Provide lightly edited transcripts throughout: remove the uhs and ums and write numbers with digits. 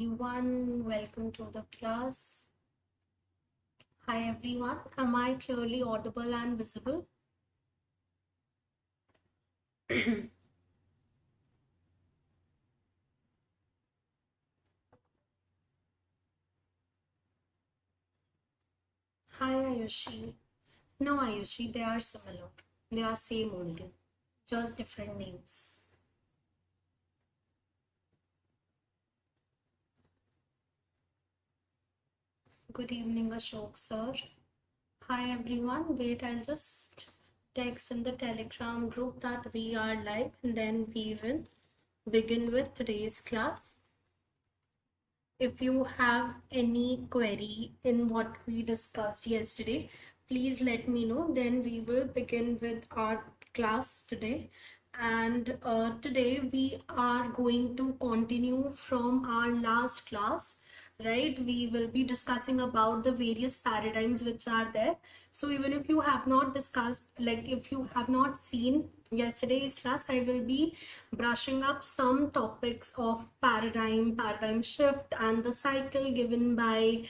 Everyone, welcome to the class. Hi everyone, am I clearly audible and visible? Hi Ayushi. No Ayushi, they are similar. They are same only, just different names. Good evening Ashok sir. Hi everyone, wait, I'll just text in the Telegram group that we are live and then we will begin with today's class. If you have any query in what we discussed yesterday, please let me know. Then we will begin with our class today. And today we are going to continue from our last class, right? We will be discussing about the various paradigms which are there. So even if you have not discussed, like if you have not seen yesterday's class, I will be brushing up some topics of paradigm shift and the cycle given by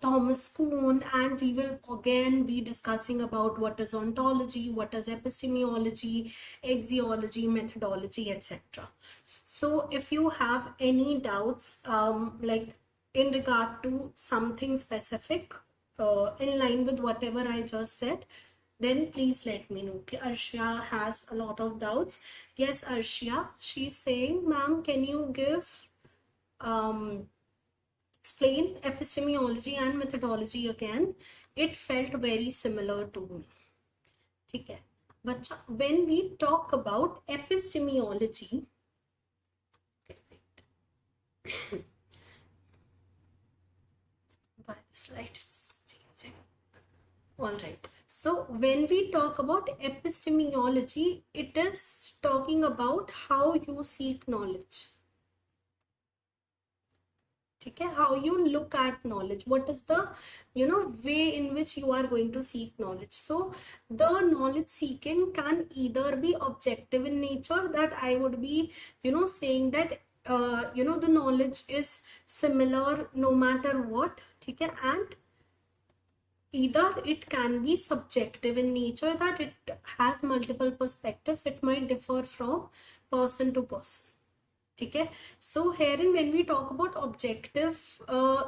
Thomas Kuhn, and we will again be discussing about what is ontology, what is epistemology, axiology, methodology, etc. So if you have any doubts, like in regard to something specific, in line with whatever I just said, then please let me know. Okay, Arshia has a lot of doubts. Yes, Arshia, she's saying, ma'am, can you give explain epistemology and methodology again? It felt very similar to me. Okay, but when we talk about epistemology, okay, wait. Why the slide is changing? All right. So when we talk about epistemology, it is talking about how you seek knowledge. Okay, how you look at knowledge, what is the way in which you are going to seek knowledge. So the knowledge seeking can either be objective in nature, that I would be saying that the knowledge is similar no matter what. Okay, and either it can be subjective in nature, that it has multiple perspectives, it might differ from person to person. Okay, so herein when we talk about objective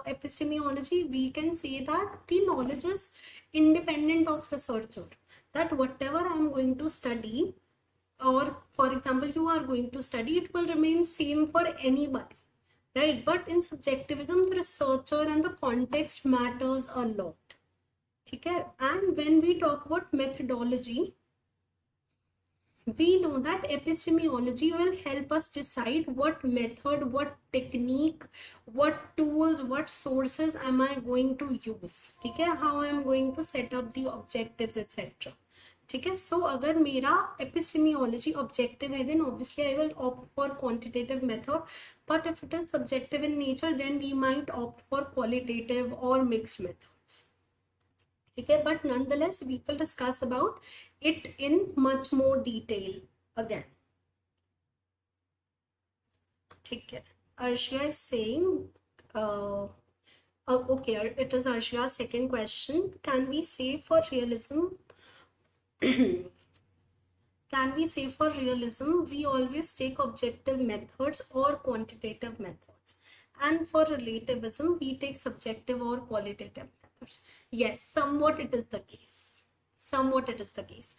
epistemology, we can say that the knowledge is independent of researcher, that whatever I'm going to study, or for example you are going to study, it will remain same for anybody, right? But in subjectivism, the researcher and the context matters a lot. Okay, and when we talk about methodology, we know that epistemology will help us decide what method, what technique, what tools, what sources am I going to use. ठीक है, how I am going to set up the objectives, etc. ठीक है, so अगर मेरा epistemology objective है, then obviously I will opt for quantitative method, but if it is subjective in nature, then we might opt for qualitative or mixed methods. Okay, but nonetheless we will discuss about it in much more detail again. Okay, Arshia is saying okay, it is Arshia's second question. Can we say for realism can we say for realism we always take objective methods or quantitative methods, and for relativism we take subjective or qualitative methods? Yes, somewhat it is the case. Somewhat it is the case.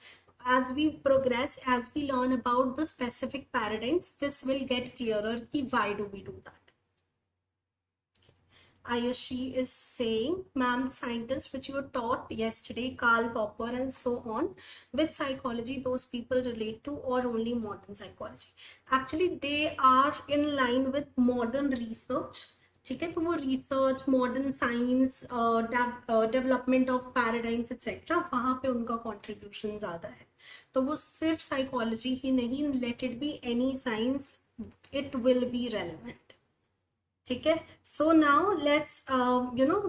As we progress, as we learn about the specific paradigms, this will get clearer. Why do we do that? Ayushi is saying, ma'am, the scientists which you were taught yesterday, Karl Popper and so on, which psychology those people relate to, or only modern psychology? Actually, they are in line with modern research. ठीक है, तो वो research, modern science, development of paradigms etcetera, वहाँ पे उनका contribution ज़्यादा है. तो वो सिर्फ साइकोलॉजी ही नहीं, let it be any science, it will be relevant. ठीक है, so now let's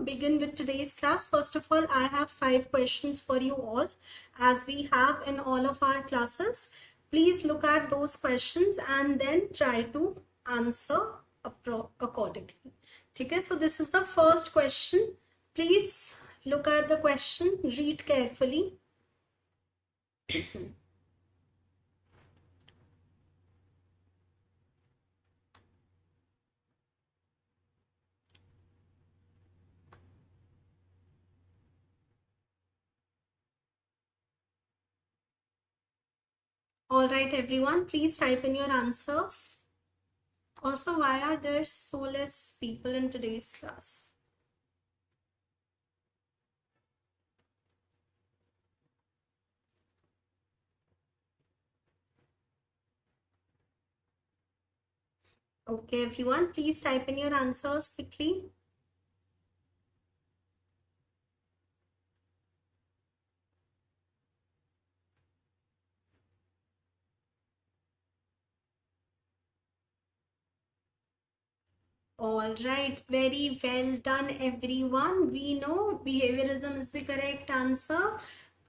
begin with today's class. First of all, I have 5 questions for you all, as we have in all of our classes. Please look at those questions and then try to answer accordingly. Okay, so this is the first question. Please look at the question, read carefully. All right, everyone, please type in your answers. Also, why are there so less people in today's class? Okay, everyone, please type in your answers quickly. All right, very well done, everyone. We know behaviorism is the correct answer.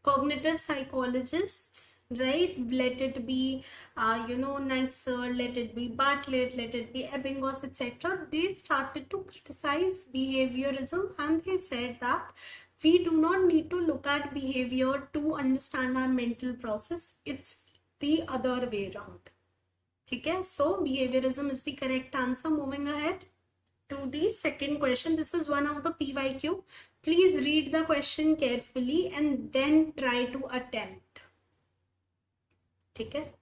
Cognitive psychologists, right? Let it be, Nicer, let it be Bartlett, let it be Ebbinghaus, etc. They started to criticize behaviorism and they said that we do not need to look at behavior to understand our mental process. It's the other way around. Okay, so behaviorism is the correct answer. Moving ahead to the second question. This is one of the PYQ. Please read the question carefully and then try to attempt. Okay.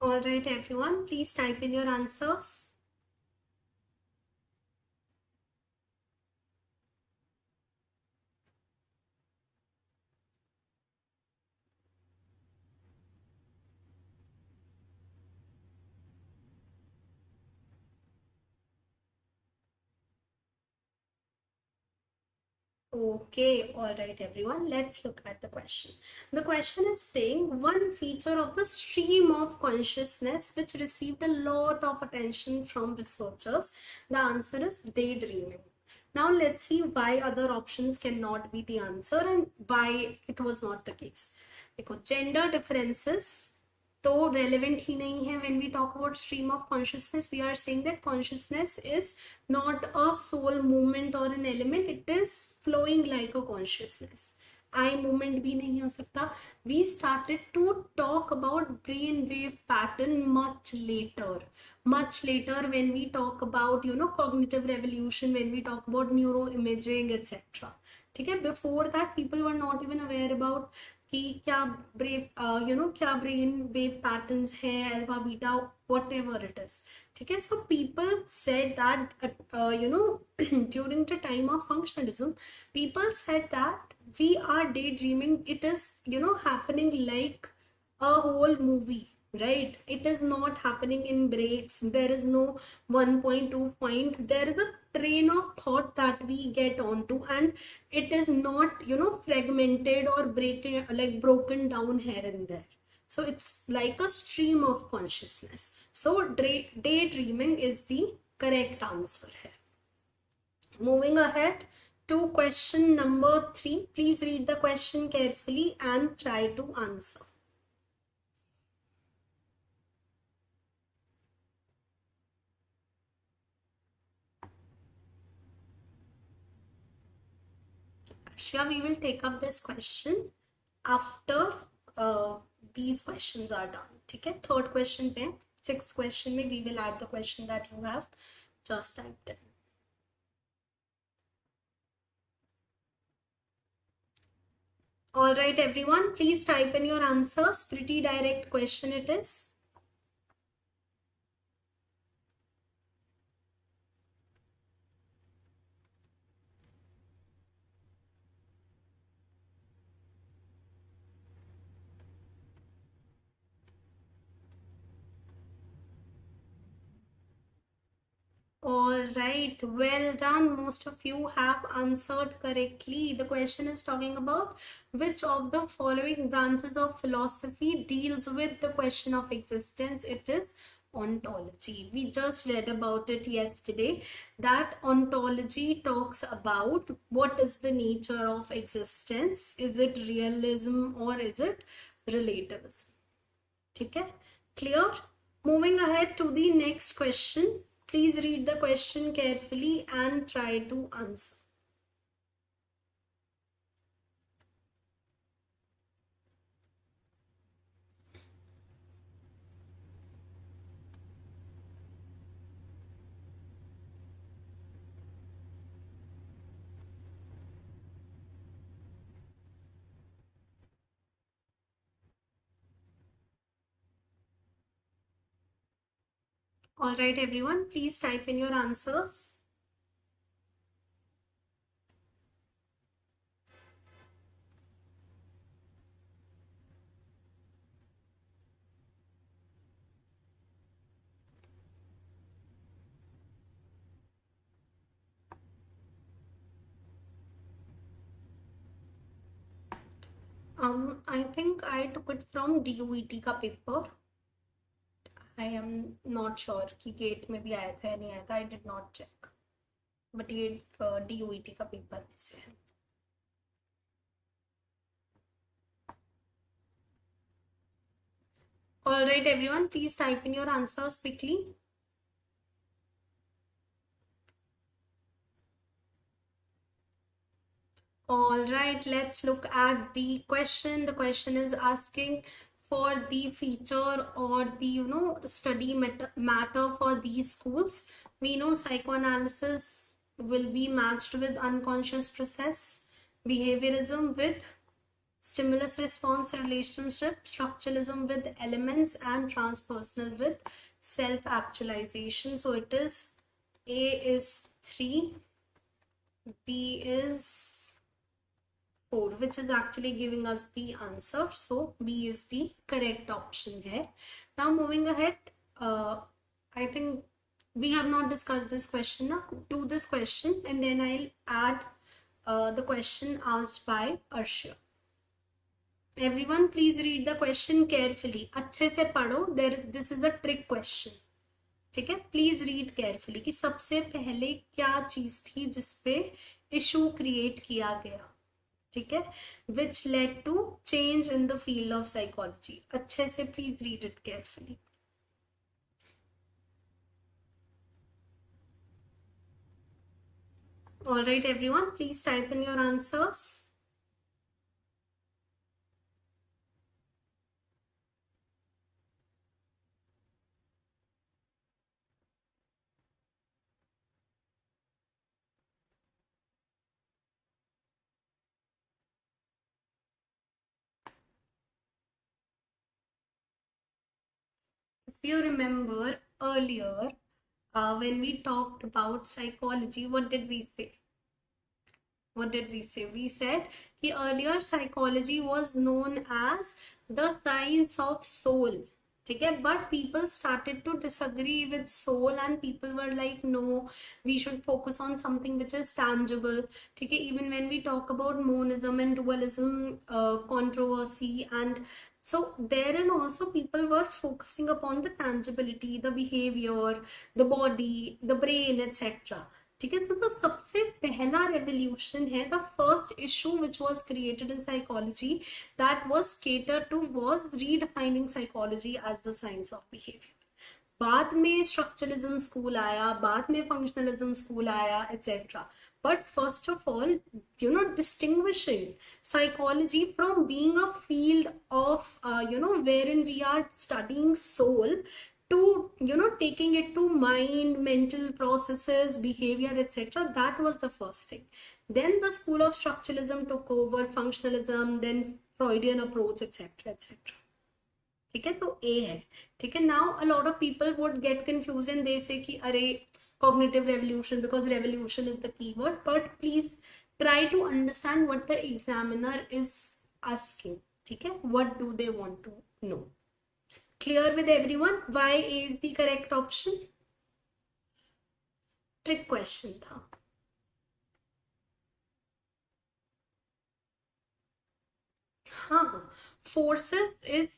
All right, everyone, please type in your answers. Okay, all right, everyone, let's look at the question. The question is saying one feature of the stream of consciousness which received a lot of attention from researchers. The answer is daydreaming. Now let's see why other options cannot be the answer and why it was not the case. Because gender differences तो relevant ही नहीं है. When we talk about stream of consciousness, we are saying that consciousness is not a soul movement or an element, it is flowing like a consciousness. I movement भी नहीं हो सकता. We started to talk about brain wave pattern much later when we talk about cognitive revolution, when we talk about neuroimaging etc. ठीक है. Before that people were not even aware about कि क्या क्या brain wave patterns हैं, alpha beta, what ever it is. ठीक है. So people said that during the time of functionalism, people said that we are daydreaming. It is happening like a whole movie, right? It is not happening in breaks. There is no 1.2 point. There is a train of thought that we get onto, and it is not fragmented or broken down here and there. So it's like a stream of consciousness. So daydreaming is the correct answer here. Moving ahead to question number 3. Please read the question carefully and try to answer. Arshia, we will take up this question after these questions are done. ठीक है. Third question पे, sixth question में we will add the question that you have just typed in. All right, everyone, please type in your answers. Pretty direct question it is. All right, well done. Most of you have answered correctly. The question is talking about which of the following branches of philosophy deals with the question of existence. It is ontology. We just read about it yesterday, that ontology talks about what is the nature of existence. Is it realism or is it relativism? ठीक है, clear? Moving ahead to the next question. Please read the question carefully and try to answer. All right, everyone, please type in your answers. I think I took it from DUET का paper. I am not sure कि gate में भी आया था या नहीं आया था. I did not check. But ये DUET का paper में से है. All right, everyone, please type in your answers quickly. All right, let's look at the question. The question is asking for the feature or the study matter for these schools. We know psychoanalysis will be matched with unconscious process, behaviorism with stimulus response relationship, structuralism with elements, and transpersonal with self actualization. So it is A is 3, B is 4, which is actually giving us the answer. So B is the correct option here. Now moving ahead, I think we have not discussed this question. Now do this question and then I'll add the question asked by Arshia. Everyone, please read the question carefully. अच्छे से पढ़ो. This is a trick question. ठीक है, please read carefully कि सबसे पहले क्या चीज थी जिसपे इशू क्रिएट किया गया. ठीक है, which led to change in the field of psychology. अच्छे से please read it carefully. All right, everyone, please type in your answers. If you remember earlier, when we talked about psychology, what did we say? What did we say? We said that earlier psychology was known as the science of soul. Okay, but people started to disagree with soul and people were like, no, we should focus on something which is tangible. Okay, even when we talk about monism and dualism controversy, and so therein also people were focusing upon the tangibility, the behavior, the body, the brain, etc. ठीक है, तो सबसे पहला revolution है, the first issue which was created in psychology that was catered to was redefining psychology as the science of behavior. बाद में structuralism school आया, बाद में functionalism school आया, etc. But first of all, distinguishing psychology from being a field of wherein we are studying soul to taking it to mind, mental processes, behavior, etc. That was the first thing. Then the school of structuralism took over, functionalism, then Freudian approach, etc. etc. ठीक है, तो A है. ठीक है, now a lot of people would get confused and they say कि अरे cognitive revolution, because revolution is the keyword. But please try to understand what the examiner is asking. ठीक है, what do they want to know? Clear with everyone? Why A is the correct option? Trick question था। हाँ, forces is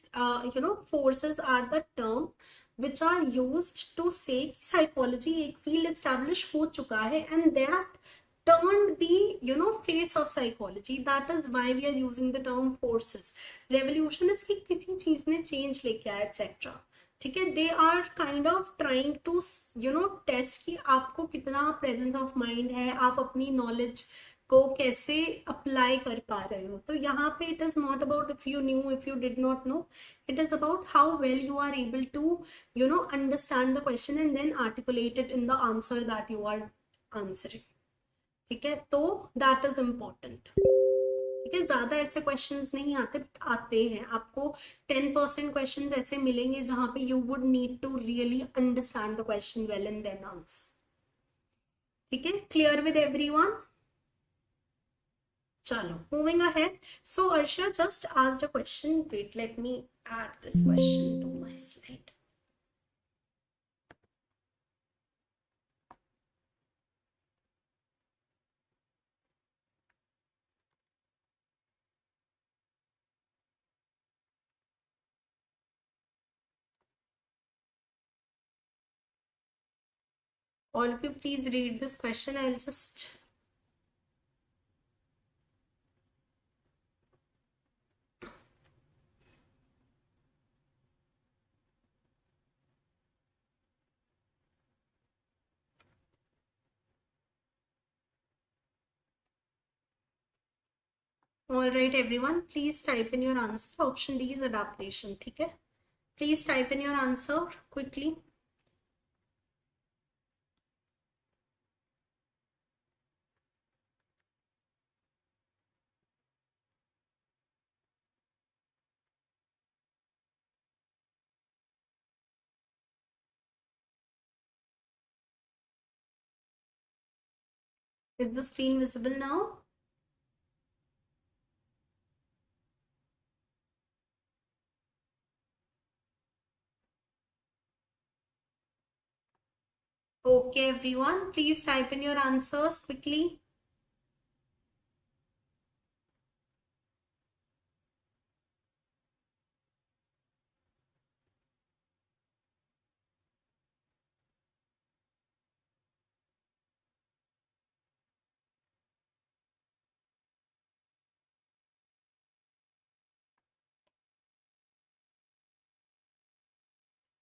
forces are the term which are used to say कि psychology एक field establish हो चुका है and that turned the face of psychology. That is why we are using the term forces. Revolution is कि किसी चीज ने change लेके आया etc. ठीक है, they are kind of trying to test कि आपको कितना प्रेजेंस ऑफ माइंड है, आप अपनी नॉलेज को कैसे अप्लाई कर पा रहे हो। तो यहाँ पे it is not about if you knew if you did not know, it is about how well you are able to understand the question and then articulate it in the answer that you are answering. ठीक है, तो that is important. ठीक है, ज्यादा ऐसे questions नहीं आते, but आते हैं। आपको 10% क्वेश्चंस ऐसे मिलेंगे जहां पे you would need to really understand the question well and then answer. ठीक है, क्लियर विद एवरीवन? चलो, moving ahead. So Arsha just asked a question, wait let me add this question to my slide. All of you please read this question. I'll just all right everyone, please type in your answer. Option D is adaptation. ठीक है, please type in your answer quickly. Is the screen visible now? Okay, everyone, please type in your answers quickly.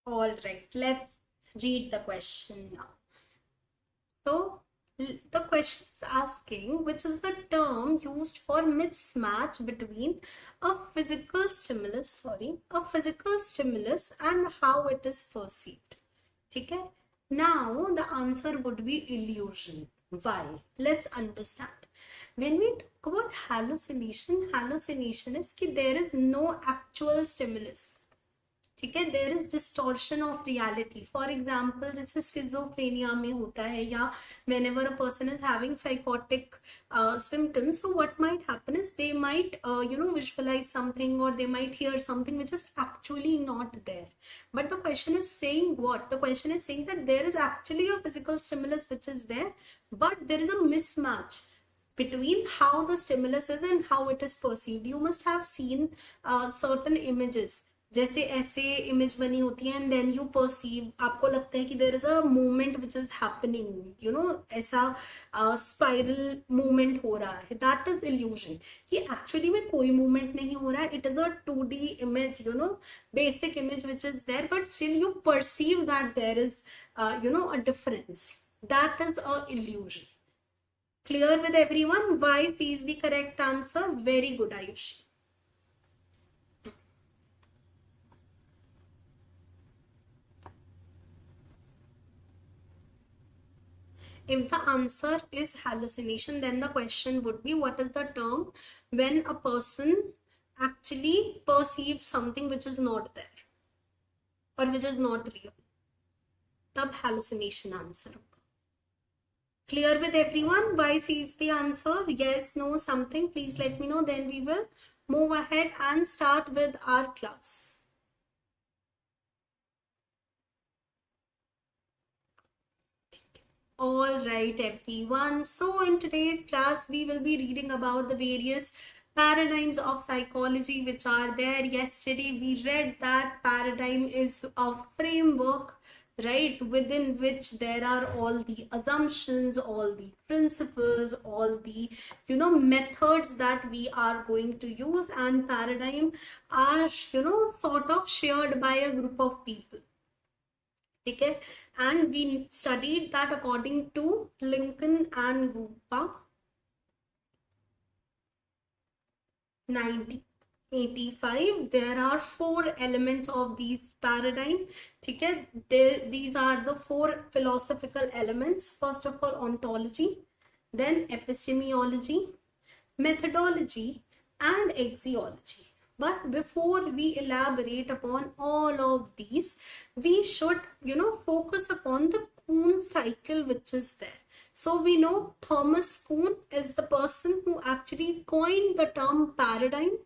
All right, let's read the question now. So, the question is asking which is the term used for mismatch between a physical stimulus, and how it is perceived. ठीक है, now the answer would be illusion. Why? Let's understand. When we talk about hallucination is कि there is no actual stimulus. ठीक है, there is distortion of reality. For example जैसे schizophrenia में होता है, या whenever a person is having psychotic symptoms, so what might happen is they might visualize something, or they might hear something which is actually not there. But the question is saying what? The question is saying that there is actually a physical stimulus which is there, but there is a mismatch between how the stimulus is and how it is perceived. You must have seen certain images, जैसे ऐसे image बनी होती है and then you perceive, आपको लगता है कि there is a movement which is happening, ऐसा स्पाइरल मूवमेंट हो रहा है, दैट इज इल्यूजन। कि एक्चुअली में कोई मूवमेंट नहीं हो रहा है, it is a 2D image, basic image which is there, but still you perceive that there is a difference, that is a illusion. Clear with everyone? Why C is the correct answer? Very good, Ayushi. If the answer is hallucination, then the question would be what is the term when a person actually perceives something which is not there or which is not real? तब hallucination answer होगा. Clear with everyone? Why C is the answer? Yes, no, something, please let me know. Then we will move ahead and start with our class. All right, everyone. So, in today's class, we will be reading about the various paradigms of psychology which are there. Yesterday, we read that paradigm is a framework, right, within which there are all the assumptions, all the principles, all the, methods that we are going to use, and paradigm are, sort of shared by a group of people. Okay, and we studied that according to Lincoln and Gupta 1985. There are four elements of these paradigm. Okay, these are the four philosophical elements. First of all, ontology, then epistemology, methodology, and axiology. But before we elaborate upon all of these, we should, focus upon the Kuhn cycle which is there. So we know Thomas Kuhn is the person who actually coined the term paradigm,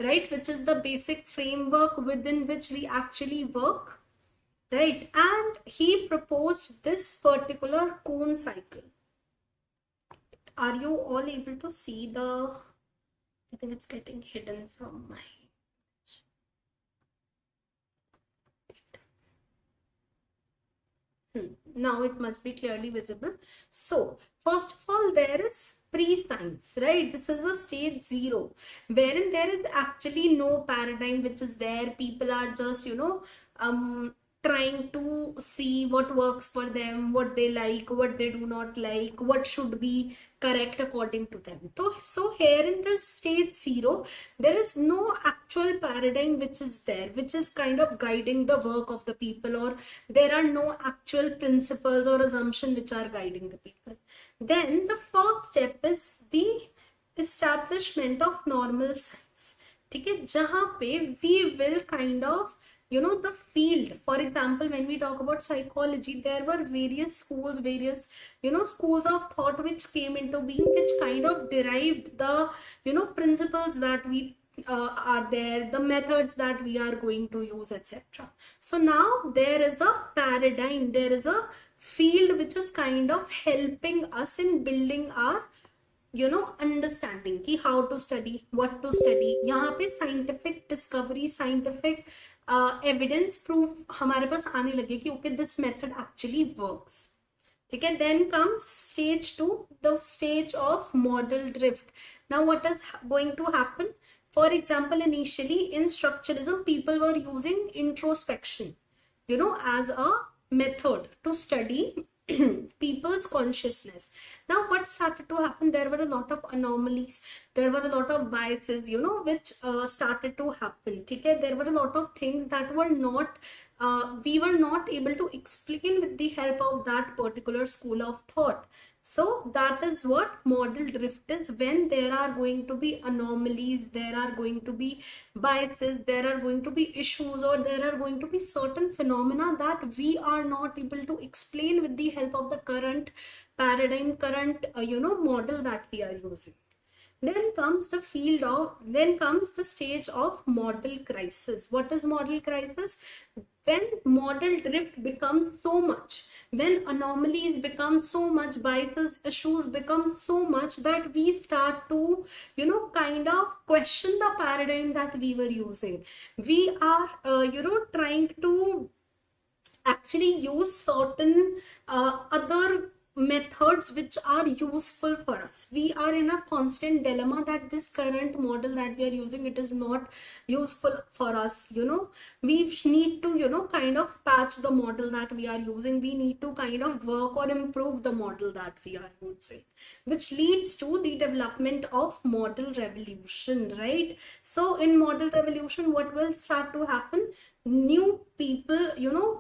right, which is the basic framework within which we actually work, right, and he proposed this particular Kuhn cycle. Are you all able to see the, I think it's getting hidden from my now it must be clearly visible. So first of all, there is pre-science, right? This is the stage 0, wherein there is actually no paradigm which is there. People are just, trying to see what works for them, what they like, what they do not like, what should be correct according to them. So here in this stage 0, there is no actual paradigm which is there, which is kind of guiding the work of the people, or there are no actual principles or assumptions which are guiding the people. Then the first step is the establishment of normal science. ठीक है, जहाँ पे we will kind of, the field. For example, when we talk about psychology, there were various schools, schools of thought which came into being, which kind of derived the, principles that we are there, the methods that we are going to use, etc. So now there is a paradigm, there is a field which is kind of helping us in building our, understanding ki how to study, what to study. यहाँ पे scientific discovery, scientific evidence proof हमारे पास आने लगे कि okay, this method actually works. ठीक है, then comes stage 2, the stage of model drift. Now what is going to happen? For example, initially in structuralism, people were using introspection, as a method to study people's consciousness. Now what started to happen, there were a lot of anomalies, there were a lot of biases, which started to happen. Okay, there were a lot of things that were not we were not able to explain with the help of that particular school of thought. So that is what model drift is, when there are going to be anomalies, there are going to be biases, there are going to be issues, or there are going to be certain phenomena that we are not able to explain with the help of the current paradigm, current model that we are using. Then comes the stage of model crisis. What is model crisis? When model drift becomes so much, when anomalies become so much, biases, issues become so much that we start to, kind of question the paradigm that we were using. We are, trying to actually use certain other methods which are useful for us. We are in a constant dilemma that this current model that we are using, it is not useful for us. We need to kind of patch the model that we are using. We need to kind of work or improve the model that we are using, which leads to the development of model revolution, right? So in model revolution, what will start to happen? New people,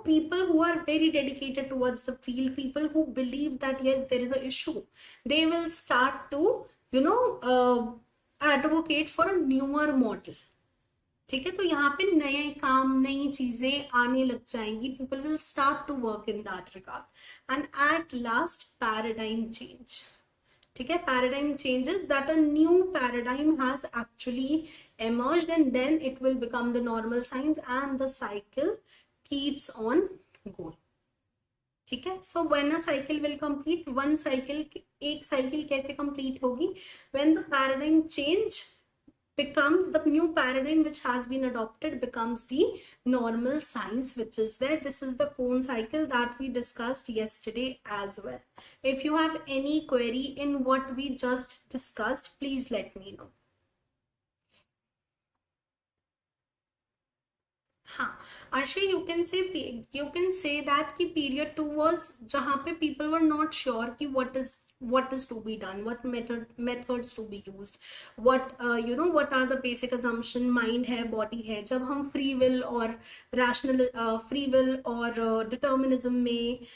people who are very dedicated towards the field, people who believe that yes, there is an issue, they will start to, advocate for a newer model. ठीक है, तो यहाँ पे नए काम, नई चीजें आने लग जाएंगी. People will start to work in that regard. And at last, paradigm change. ठीक है, paradigm changes, that a new paradigm has actually emerged, and then it will become the normal science, and the cycle keeps on going. ठीक है. So when a cycle will complete, one cycle, एक cycle कैसे complete होगी, when the paradigm change becomes, the new paradigm which has been adopted becomes the normal science which is there. This is the cone cycle that we discussed yesterday as well. If you have any query in what we just discussed, please let me know. हाँ Arshi, you can say that कि period 2 was जहाँ पे people were not sure कि what is to be done, what methods to be used, what what are the basic assumption, mind है, body है. जब हम free will और rational free will और determinism में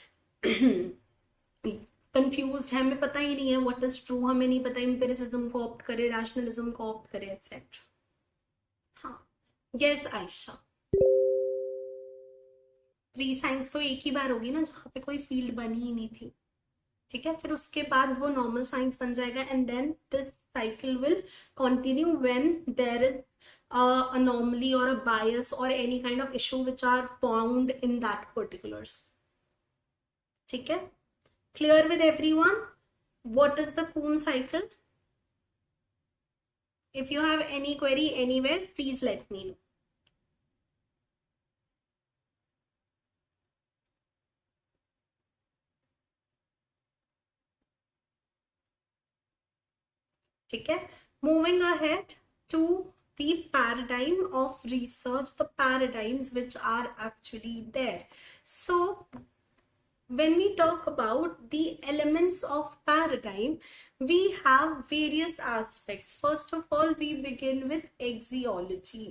confused है, हमें पता ही नहीं है what is true, हमें नहीं पता empiricism को opt करे, rationalism को opt करे, etc. हाँ, yes आयशा. प्री साइंस तो एक ही बार होगी ना जहाँ पे कोई फील्ड बनी ही नहीं थी. ठीक है, फिर उसके बाद वो नॉर्मल साइंस बन जाएगा and then this cycle will continue when there is anomaly or a bias or any kind of issue which are found in that particulars. ठीक है, clear with everyone what is the Kuhn cycle? If you have any query anywhere, please let me know. ठीक है, moving ahead to the paradigm of research, the paradigms which are actually there. So when we talk about the elements of paradigm, we have various aspects. First of all, we begin with axiology.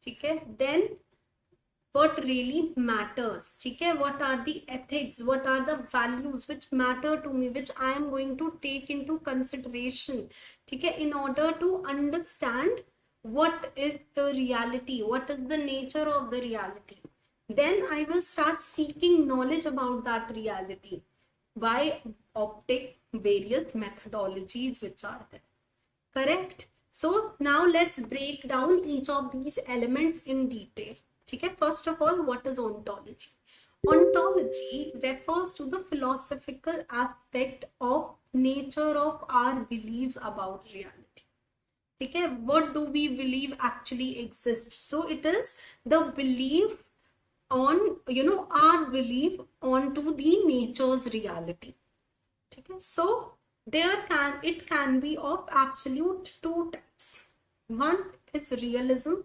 ठीक है, then what really matters, ठीक है, what are the ethics, what are the values which matter to me, which I am going to take into consideration, ठीक है, in order to understand what is the reality, what is the nature of the reality. Then I will start seeking knowledge about that reality by opting various methodologies which are there. Correct? So now let's break down each of these elements in detail. ठीक है, first of all, what is ontology? Ontology refers to the philosophical aspect of nature of our beliefs about reality. ठीक है, what do we believe actually exists? So it is the belief on, our belief onto the nature's reality. ठीक है, so it can be of absolute two types. One is realism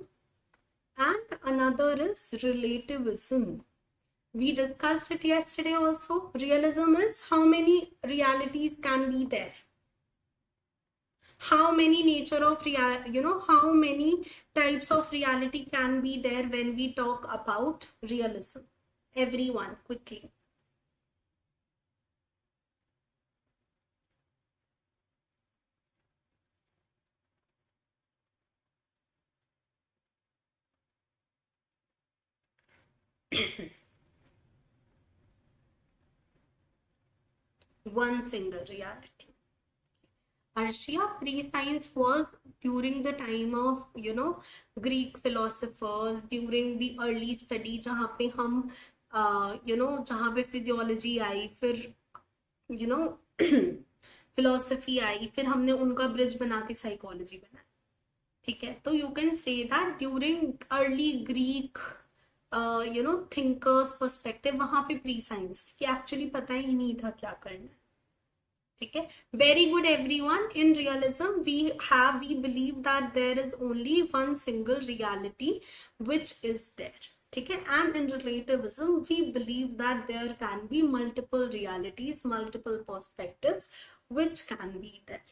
and another is relativism. We discussed it yesterday also. Realism is how many realities can be there, how many nature of how many types of reality can be there when we talk about realism. Everyone quickly. One single reality. Arshia, pre-science was during the time of, Greek philosophers, during the early study, जहाँ पे हम, जहाँ पे physiology आई, फिर, philosophy आई, फिर हमने उनका bridge बना के psychology बनाया. ठीक है, तो you can say that during early Greek thinkers perspective, वहां पे प्री साइंस कि एक्चुअली पता ही नहीं था क्या करना है. ठीक है, very good everyone. In realism we believe that there is only one single reality which is there. ठीक है, and in relativism we believe that there can be multiple realities, multiple perspectives which can be there.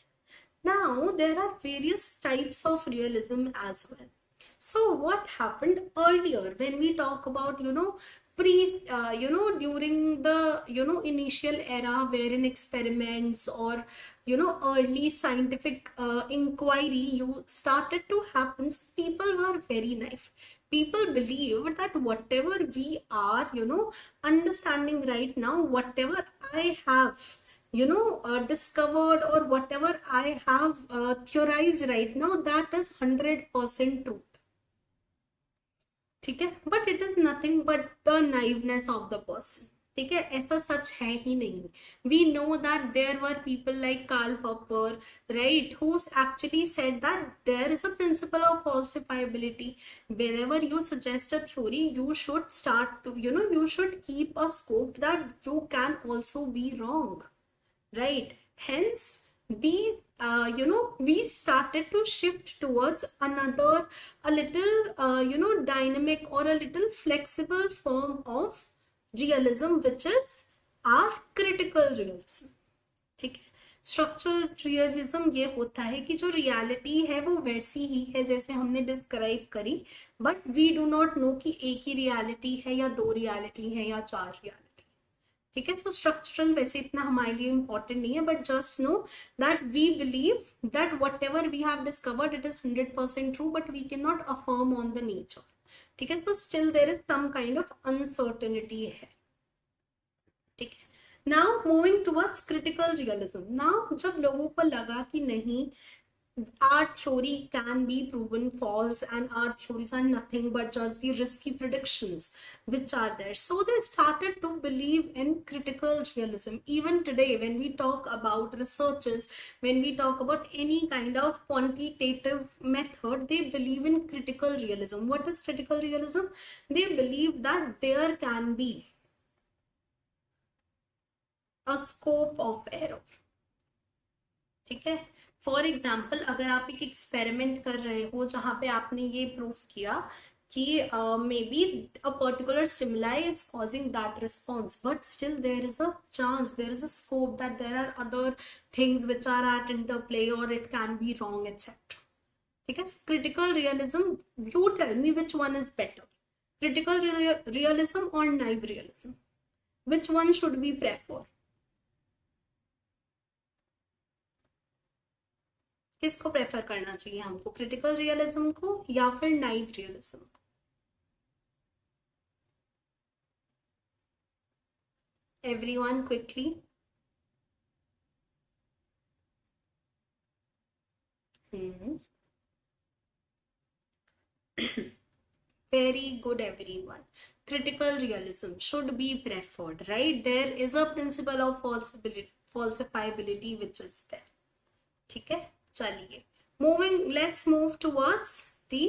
Now there are various types of realism as well. So what happened earlier when we talk about, during the, initial era wherein experiments or, early scientific inquiry you started to happen, people were very naive. People believed that whatever we are, understanding right now, whatever I have, discovered or whatever I have theorized right now, that is 100% truth. ठीक है, but it is nothing but the naiveness of the person. ठीक है, ऐसा सच है ही नहीं. We know that there were people like Karl Popper, right, who actually said that there is a principle of falsifiability. Whenever you suggest a theory, you should start to, you should keep a scope that you can also be wrong, right? Hence we, we started to shift towards another, a little, dynamic or a little flexible form of realism, which is our critical realism. ठीक है, structural realism ये होता है कि जो reality है वो वैसी ही है जैसे हमने डिस्क्राइब करी, but we do not know कि एक ही रियलिटी है या दो रियलिटी है या चार रियलिटी. ठीक है, सो स्ट्रक्चरल वैसे इतना हमारे लिए इंपॉर्टेंट नहीं है, but just know that we believe that whatever we have discovered it is 100% true, but we can not affirm on the nature. ठीक है, so still there is some kind of uncertainty है. ठीक है, now moving towards critical realism. नाउ जब लोगों को लगा कि नहीं, our theory can be proven false and our theories are nothing but just the risky predictions which are there, so they started to believe in critical realism. Even today when we talk about researches, when we talk about any kind of quantitative method, they believe in critical realism. What is critical realism? They believe that there can be a scope of error. ठीक है, for example अगर आप एक experiment कर रहे हो जहां पे आपने ये प्रूफ किया कि may be a particular stimuli is causing that response, but still there is a chance, there is a scope that there are other things which are at interplay और it can be wrong etcetera. ठीक है, critical realism, you tell me which one is better, critical realism और naive realism, which one should we prefer? किसको prefer करना चाहिए हमको, critical realism को या फिर नाइव रियलिज्म को? Everyone quickly. Very good, everyone. Critical realism should be preferred, right? There is a principle of falsifiability which is there. ठीक है, चलिए moving, let's move towards the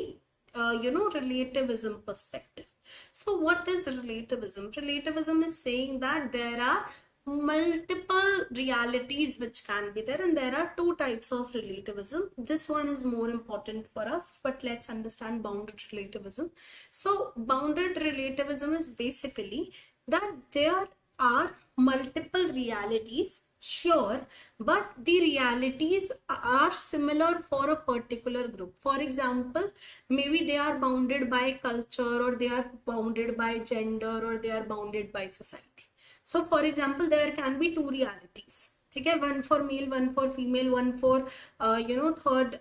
relativism perspective. So what is relativism? Relativism is saying that there are multiple realities which can be there, and there are two types of relativism. This one is more important for us, but let's understand bounded relativism. So bounded relativism is basically that there are multiple realities, sure, but the realities are similar for a particular group. For example, maybe they are bounded by culture, or they are bounded by gender, or they are bounded by society. So for example, there can be two realities, ठीक है, one for male, one for female, one for third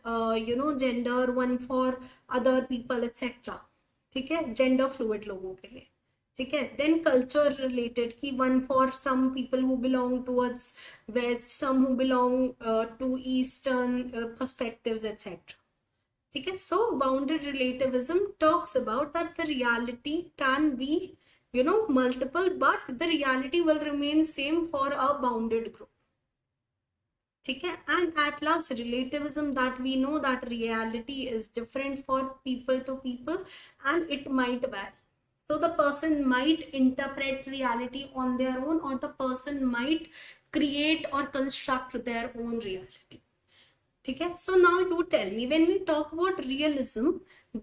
gender, one for other people, etc. ठीक है, gender fluid लोगों के लिए. ठीक है, then culture related की one for some people who belong towards west, some who belong to eastern perspectives etcetera. ठीक है, so bounded relativism talks about that the reality can be multiple, but the reality will remain same for a bounded group. ठीक है, and at last relativism, that we know that reality is different for people to people and it might vary. So the person might interpret reality on their own, or the person might create or construct their own reality. ठीक है, so now you tell me, when we talk about realism,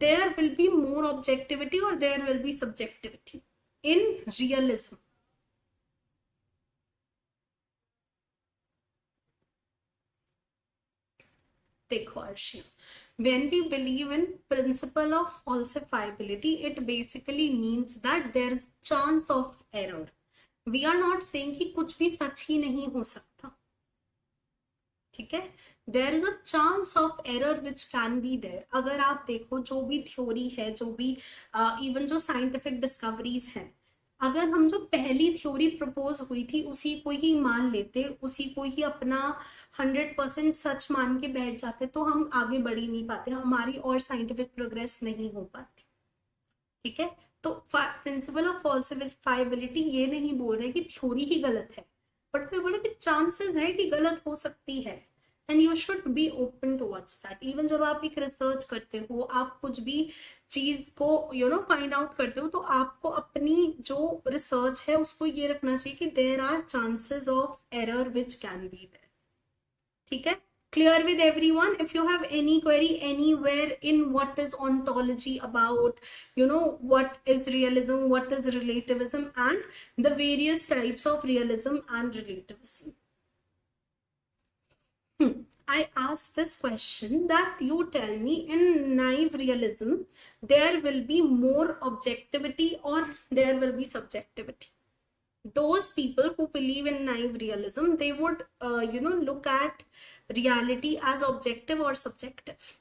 there will be more objectivity or there will be subjectivity in realism? देखो Arshi, when we believe in principle of falsifiability, it basically means that there is chance of error. We are not saying कि कुछ भी सच ही नहीं हो सकता. ठीक है, there is a chance of error which can be there. अगर आप देखो जो भी थ्योरी है, जो भी इवन जो साइंटिफिक डिस्कवरीज हैं, अगर हम जो पहली थ्योरी प्रपोज हुई थी उसी को ही मान लेते, उसी को ही अपना 100% सच मान के बैठ जाते, तो हम आगे बढ़ ही नहीं पाते, हमारी और साइंटिफिक प्रोग्रेस नहीं हो पाती. ठीक है, तो प्रिंसिपल ऑफ फॉल्सिफाइबिलिटी ये नहीं बोल रहे कि थ्योरी ही गलत है, बट मैं बोले कि चांसेस है कि गलत हो सकती है, and you should be open towards that. Even जब आप एक रिसर्च करते हो, आप कुछ भी चीज को फाइंड आउट करते हो, तो आपको अपनी जो रिसर्च है उसको ये रखना चाहिए कि there are chances of error which can be there. ठीक है, clear with everyone? If you have any query anywhere in what is ontology about, what is realism, what is relativism, and the various types of realism and relativism. I asked this question that you tell me, in naive realism there will be more objectivity or there will be subjectivity. Those people who believe in naive realism, they would look at reality as objective or subjective.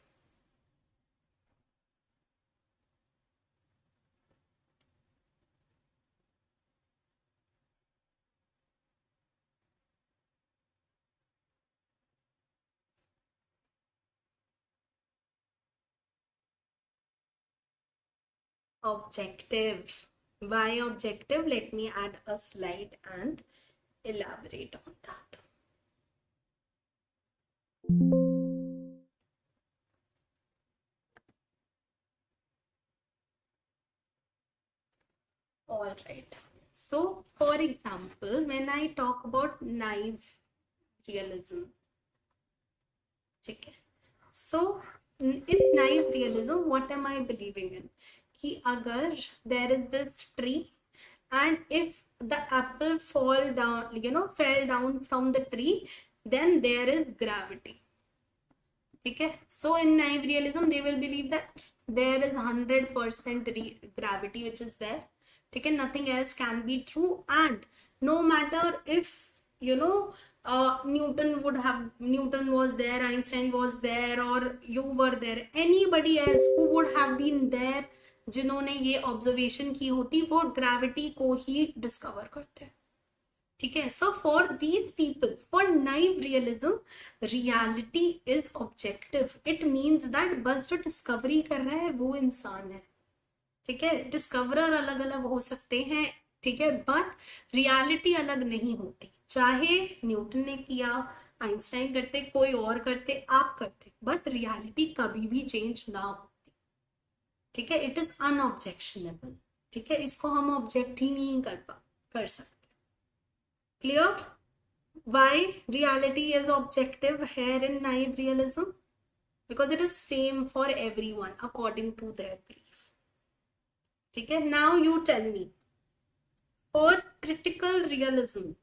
Objective. Why objective? Let me add a slide and elaborate on that. All right. So, for example, when I talk about naive realism, okay. So, in naive realism, what am I believing in? Ki agar there is this tree, and if the apple fell down from the tree, then there is gravity. Okay, so in naive realism they will believe that there is 100% gravity which is there. Okay, nothing else can be true, and no matter if Newton was there, Einstein was there, or you were there, anybody else who would have been there जिन्होंने ये observation की होती, वो gravity को ही discover करते हैं। ठीक है, so for these people, for naive realism, reality is objective. It means that बस जो डिस्कवरी कर रहा है वो इंसान है। ठीक है, डिस्कवरर अलग अलग हो सकते हैं, ठीक है, बट रियलिटी अलग नहीं होती। चाहे न्यूटन ने किया, आइंस्टाइन करते, कोई और करते, आप करते, बट रियलिटी कभी भी चेंज ना होती। ठीक है, इट इज अनऑब्जेक्शनेबल। ठीक है, इसको हम ऑब्जेक्ट ही नहीं कर सकते। Clear? Why reality is objective here in naive realism? Because it is same for everyone according to their belief. Okay, now you tell me, for critical realism,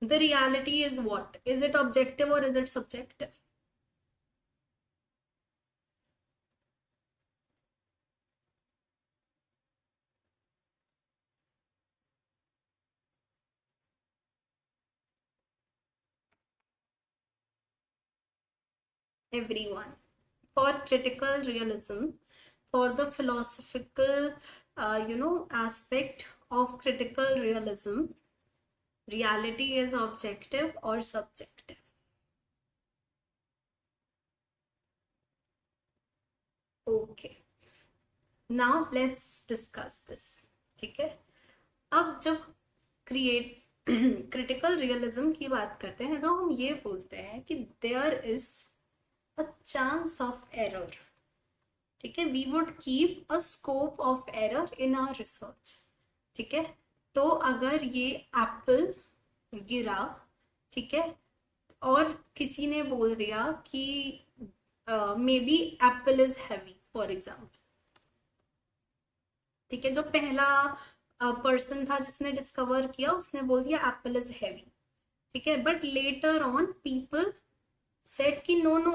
the reality is what? Is it objective or is it subjective? Everyone. For critical realism, for the philosophical aspect of critical realism, reality is objective or subjective? Okay, now let's discuss this. ठीक है, अब जब critical realism की बात करते हैं तो हम ये बोलते हैं कि there is a chance of error. ठीक है, we would keep a scope of error in our research. ठीक है, तो अगर ये एप्पल गिरा, ठीक है, और किसी ने बोल दिया कि may B Apple is heavy for example. ठीक है, जो पहला पर्सन था जिसने डिस्कवर किया, उसने बोल दिया एप्पल इज हैवी। ठीक है, but later on people said कि no no,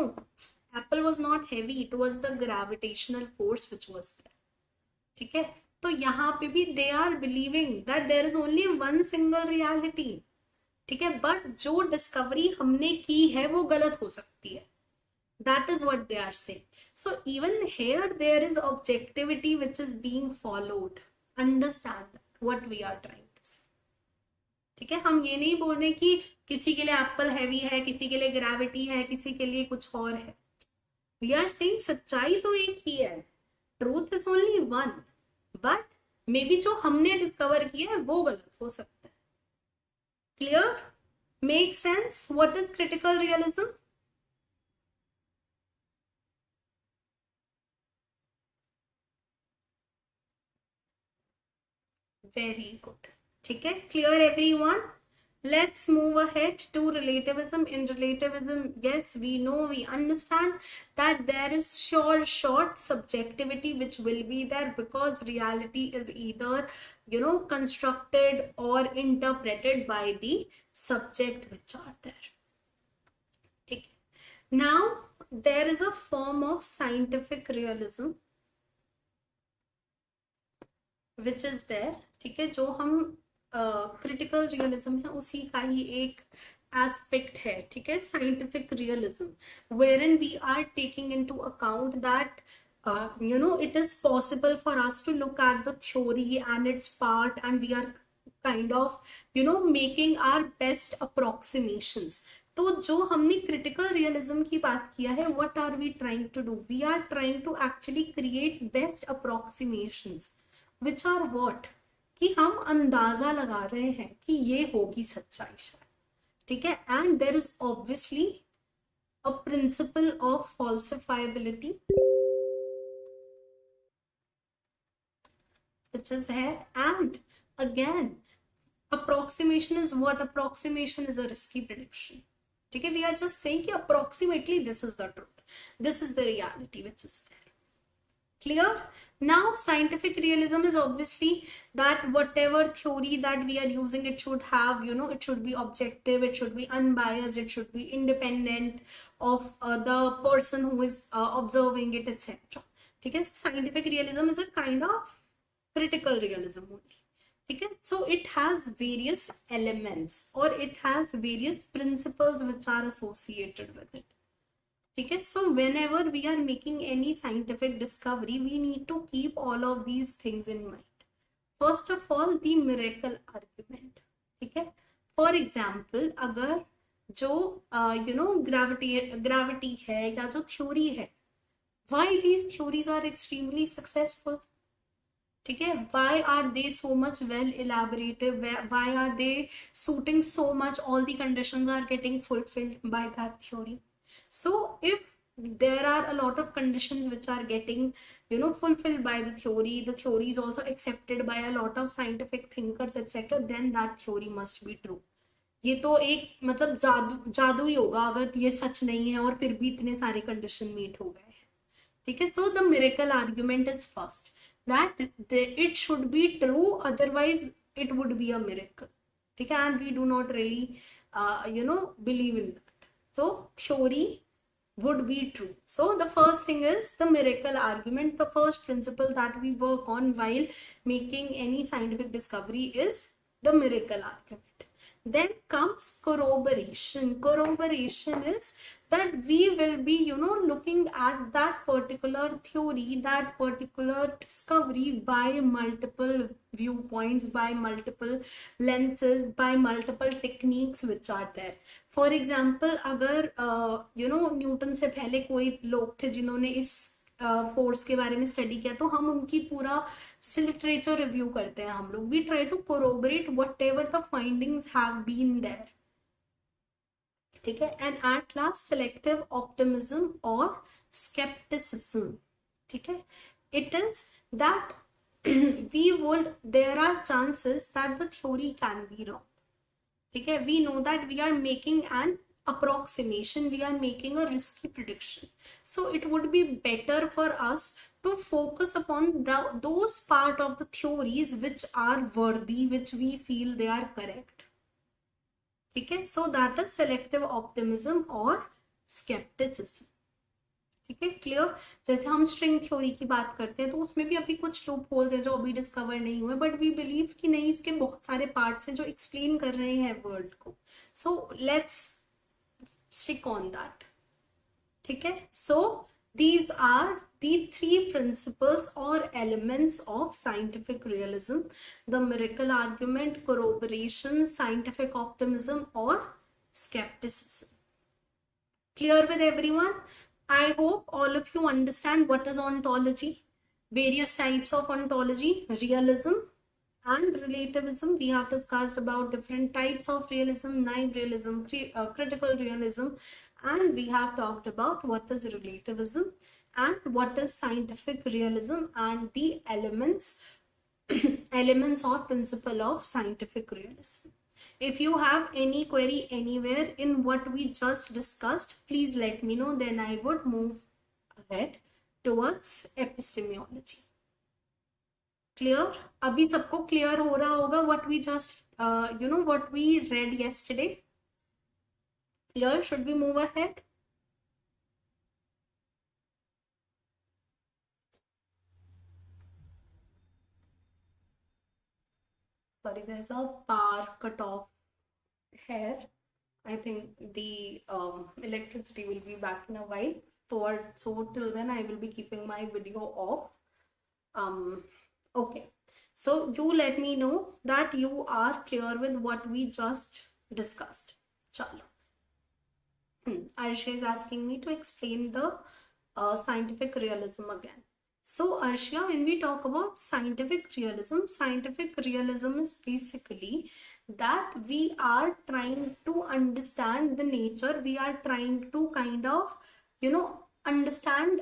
apple was not heavy, it was the gravitational force which was there. ठीक है, तो यहाँ पे भी they are believing that there is only one single reality. ठीक है, बट जो डिस्कवरी हमने की है वो गलत हो सकती है। That is what they are saying. So even here there is objectivity which is being followed. Understand what we are trying to say. ठीक है, हम ये नहीं बोल रहे कि किसी के लिए एप्पल हैवी है, किसी के लिए ग्रेविटी है, किसी के लिए कुछ और है। We are saying सच्चाई तो एक ही है, truth is only one, but may be जो हमने डिस्कवर किया है वो गलत हो सकता है. Clear? Make sense? What is critical realism? Very good. ठीक है, clear everyone? Let's move ahead to relativism. In relativism, yes, we know, we understand that there is short subjectivity which will be there, because reality is either, constructed or interpreted by the subject which are there. Okay. Now there is a form of scientific realism which is there. ठीक है, जो हम critical realism है उसी का ही एक aspect है. ठीक है, scientific realism wherein we are taking into account that it is possible for us to look at the theory and its part, and we are kind of making our best approximations. तो जो हमने critical realism की बात किया है, what are we trying to do? We are trying to actually create best approximations which are what, कि हम अंदाजा लगा रहे हैं कि ये होगी सच्चाई शायद. ठीक है, and there is obviously a principle of falsifiability which is here. And again, approximation is what? Approximation is a risky prediction. ठीक है, we are just saying कि approximately this is the truth, this is the reality which is there. Clear? Now scientific realism is obviously that whatever theory that we are using, it should have, it should be objective, it should be unbiased, it should be independent of the person who is observing it, etc. ठीक है, so scientific realism is a kind of critical realism only. ठीक है, so it has various elements or it has various principles which are associated with it. ठीक है, so whenever we are making any scientific discovery, we need to keep all of these things in mind. First of all, the miracle argument. ठीक है, for example, अगर जो gravity है या जो theory है, why these theories are extremely successful? ठीक है, why are they so much well elaborated? Why are they suiting so much? All the conditions are getting fulfilled by that theory. So if there are a lot of conditions which are getting fulfilled by the theory is also accepted by a lot of scientific thinkers, etc., then that theory must be true. ये तो एक मतलब जादू ही होगा अगर ये सच नहीं है और फिर भी इतने सारे कंडीशन मीट हो गए. ठीक है, so the miracle argument is first, that it should be true, otherwise it would be a miracle. ठीक है, and we do not really believe in that. So theory would be true. So the first thing is the miracle argument. The first principle that we work on while making any scientific discovery is the miracle argument. Then comes corroboration. Corroboration is that we will be looking at that particular theory, that particular discovery by multiple viewpoints, by multiple lenses, by multiple techniques which are there. For example, अगर Newton से पहले कोई लोग थे जिन्होंने इस force के बारे में स्टडी किया, तो हम उनकी पूरा जैसे लिटरेचर रिव्यू करते हैं हम लोग, we try to corroborate whatever the findings have been there. ठीक है, and at last selective optimism और स्केप्टिसिज्म. ठीक है, it is that there are chances that the theory can be wrong. ठीक है, we know that we are making an approximation, we are making a risky prediction, so it would be better for us to focus upon those part of the theories which are worthy, which we feel they are correct. ठीक है, so that is selective optimism और skepticism. ठीक है, clear? जैसे हम string theory की बात करते हैं तो उसमें भी अभी कुछ लूप होल्स हैं जो अभी डिस्कवर नहीं हुए, बट वी बिलीव कि नहीं, इसके बहुत सारे पार्ट्स हैं जो एक्सप्लेन कर रहे हैं वर्ल्ड को. So let's stick on that. ठीक है, सो these are the three principles or elements of scientific realism: the miracle argument, corroboration, scientific optimism or skepticism. Clear with everyone? I hope all of you understand what is ontology. Various types of ontology: realism and relativism. We have discussed about different types of realism: naive realism, critical realism, and we have talked about what is relativism and what is scientific realism and the elements elements or principle of scientific realism. If you have any query anywhere in what we just discussed, please let me know, then I would move ahead towards epistemology. Clear? Abhi sabko clear ho raha hoga what we just what we read yesterday? Clear? Should we move ahead? Sorry, there's a power cut off here. I think the electricity will be back in a while. So till then I will be keeping my video off. Okay. So you let me know that you are clear with what we just discussed. Chalo. Arshia is asking me to explain the scientific realism again. So Arshia, when we talk about scientific realism is basically that we are trying to understand the nature. We are trying to kind of, understand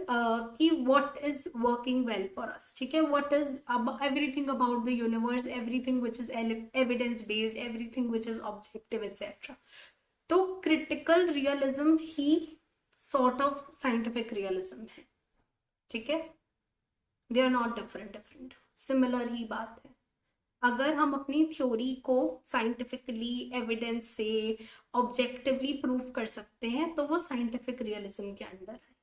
what is working well for us. Okay, what is everything about the universe, everything which is evidence based, everything which is objective, etc. तो critical realism ही sort of scientific realism है. ठीक है, they are not different, similar ही बात है. अगर हम अपनी थ्योरी को साइंटिफिकली एविडेंस से ऑब्जेक्टिवली प्रूव कर सकते हैं तो वो साइंटिफिक रियलिज्म के अंडर है.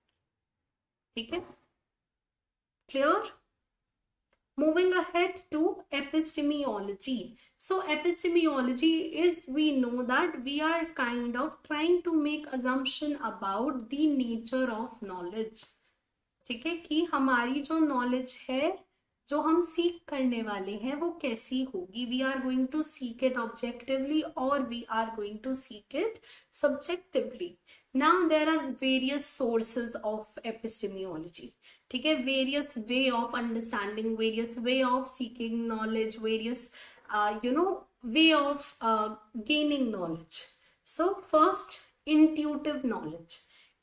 ठीक है, clear? Moving ahead to epistemology. So epistemology is, we know that we are kind of trying to make assumption about the nature of knowledge. ठीक है, कि हमारी जो knowledge है, जो हम सीख करने वाले हैं, वो कैसी होगी. We are going to seek it objectively और we are going to seek it subjectively. Now there are various sources of epistemology. ठीक है, various way of understanding, various way of seeking knowledge, various way of gaining knowledge. So first, intuitive knowledge.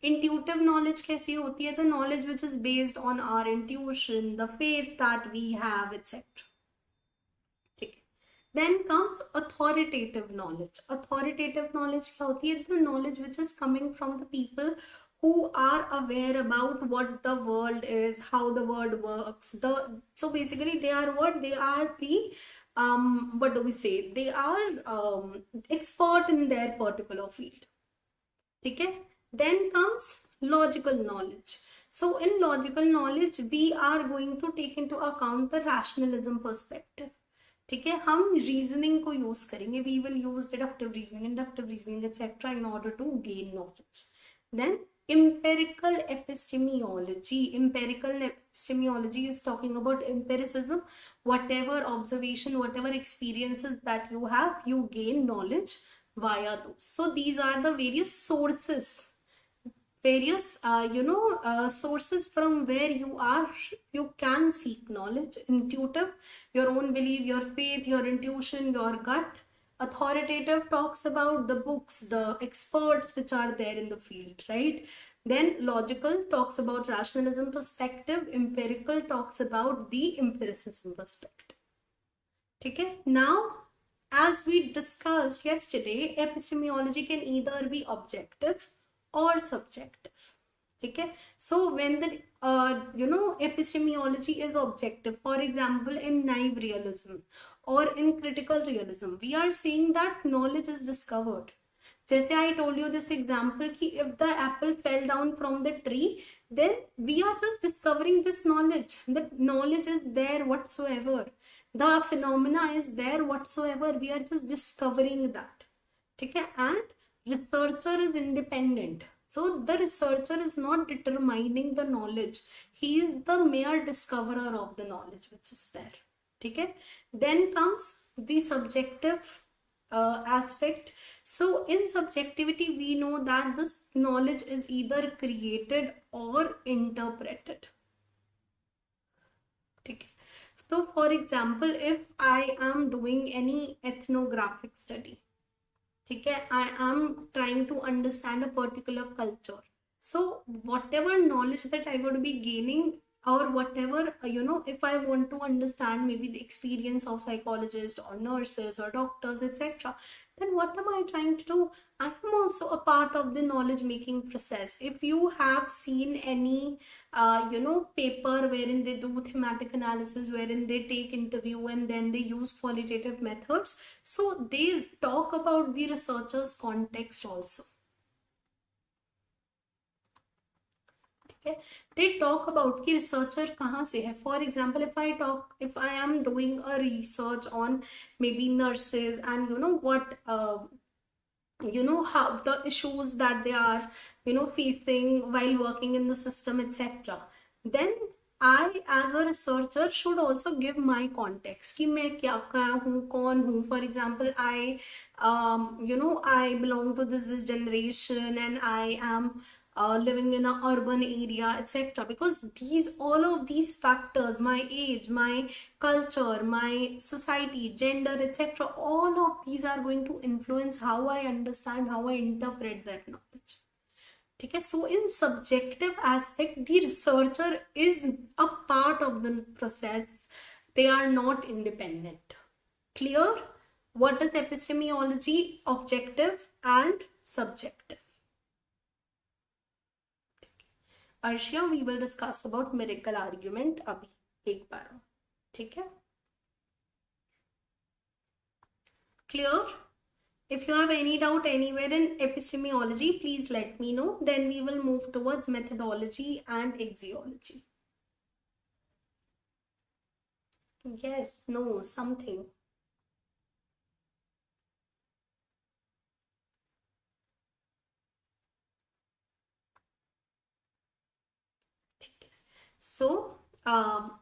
Intuitive knowledge कैसी होती है? The knowledge which is based on our intuition, the faith that we have, etc. ठीक है. Then comes authoritative knowledge. Authoritative knowledge क्या होती है? The knowledge which is coming from the people who are aware about what the world is, how the world works. So basically they are what? They are the what do we say? They are expert in their particular field. ठीक है. Then comes logical knowledge. So in logical knowledge we are going to take into account the rationalism perspective. ठीक है, हम reasoning को use करेंगे. We will use deductive reasoning, inductive reasoning, etc. in order to gain knowledge. Then empirical epistemology. Empirical epistemology is talking about empiricism. Whatever observation, whatever experiences that you have, you gain knowledge via those. So these are the various sources, sources from where you can seek knowledge. Intuitive, your own belief, your faith, your intuition, your gut. Authoritative talks about the books, the experts which are there in the field, right? Then logical talks about rationalism perspective. Empirical talks about the empiricism perspective. ठीक है. Now, as we discussed yesterday, epistemology can either be objective or subjective. ठीक है. So when the epistemology is objective, for example in naive realism or in critical realism, we are saying that knowledge is discovered. जैसे I told you this example कि if the apple fell down from the tree, then we are just discovering this knowledge. The knowledge is there whatsoever. The phenomena is there whatsoever. We are just discovering that. ठीक है. And researcher is independent. So the researcher is not determining the knowledge. He is the mere discoverer of the knowledge which is there. ठीक है. Then comes the subjective aspect. So in subjectivity we know that this knowledge is either created or interpreted. So for example, if I am doing any ethnographic study, ठीक है, I am trying to understand a particular culture. So whatever knowledge that I would be gaining, or whatever, if I want to understand maybe the experience of psychologists or nurses or doctors, etc., then what am I trying to do? I am also a part of the knowledge making process. If you have seen any paper wherein they do thematic analysis, wherein they take interview and then they use qualitative methods, so they talk about the researcher's context also. Okay, they talk about कि researcher कहाँ से है. For example, if I am doing a research on maybe nurses, and how the issues that they are facing while working in the system, etc., then I as a researcher should also give my context कि मैं क्या हूँ, कौन हूँ. For example, I belong to this generation, and I am living in an urban area, etc., because all of these factors, my age, my culture, my society, gender, etc., all of these are going to influence how I understand, how I interpret that knowledge. Okay, so in subjective aspect, the researcher is a part of the process. They are not independent. Clear? What is epistemology? Objective and subjective. Arshia, we will discuss about miracle argument अभी एक बार. ठीक है? Clear? If you have any doubt anywhere in epistemology, please let me know. Then we will move towards methodology and axiology. Yes, no, something. So,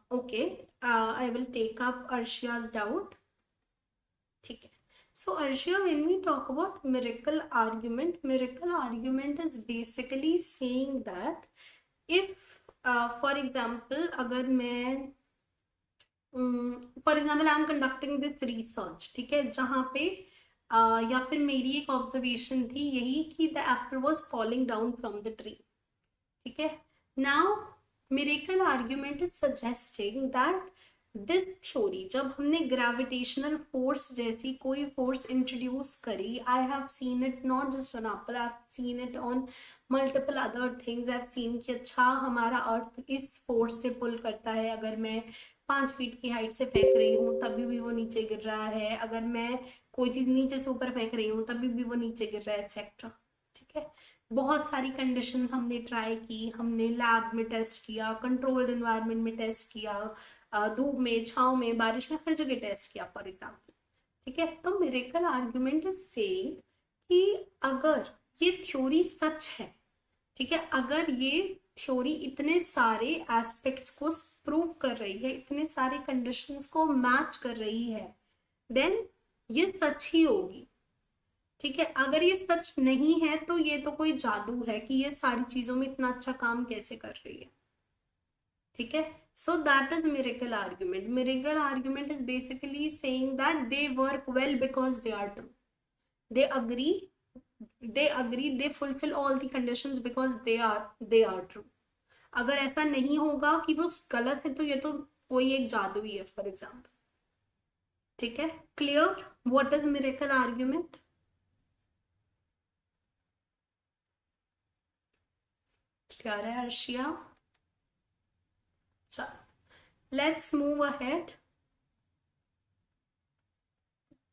okay, I will take up Arshiya's doubt. ठीक है. So Arshia, when we talk about miracle argument is basically saying that if, for example, अगर मैं I am conducting this research, ठीक है, जहाँ पे या फिर मेरी एक ऑब्जर्वेशन थी यही कि the apple was falling down from the tree. ठीक है. Now miracle argument is suggesting that this theory, जब हमने ग्रेविटेशनल फोर्स जैसी कोई फोर्स इंट्रोड्यूस करी, I have seen it not just on Apple, I have seen it on multiple other things. I have seen कि अच्छा हमारा अर्थ इस force से पुल करता है, अगर मैं 5 फीट की हाइट से फेंक रही हूँ तभी भी वो नीचे गिर रहा है, अगर मैं कोई चीज नीचे से ऊपर फेंक रही हूँ तभी भी वो नीचे गिर रहा है, एक्सेट्रा. ठीक है. बहुत सारी कंडीशंस हमने ट्राई की, हमने लैब में टेस्ट किया, कंट्रोल्ड एनवायरनमेंट में टेस्ट किया, धूप में, छाव में, बारिश में, हर जगह टेस्ट किया, फॉर एग्जाम्पल. ठीक है. तो मिरेकल आर्ग्यूमेंट इज सेइंग कि अगर ये थ्योरी सच है, ठीक है, अगर ये थ्योरी इतने सारे एस्पेक्ट्स को प्रूव कर रही है, इतने सारे कंडीशंस को मैच कर रही है, देन ये सच ही होगी. ठीक है. अगर ये सच नहीं है तो ये तो कोई जादू है कि ये सारी चीजों में इतना अच्छा काम कैसे कर रही है. ठीक है. So that is miracle argument. Miracle argument is basically saying that they work well because they are true. They agree, they fulfill all the conditions because they are true. अगर ऐसा नहीं होगा कि वो गलत है तो ये तो कोई एक जादू ही है, फॉर एग्जाम्पल. ठीक है. Clear? What is miracle argument? Clear है अर्शिया? चलो, let's move ahead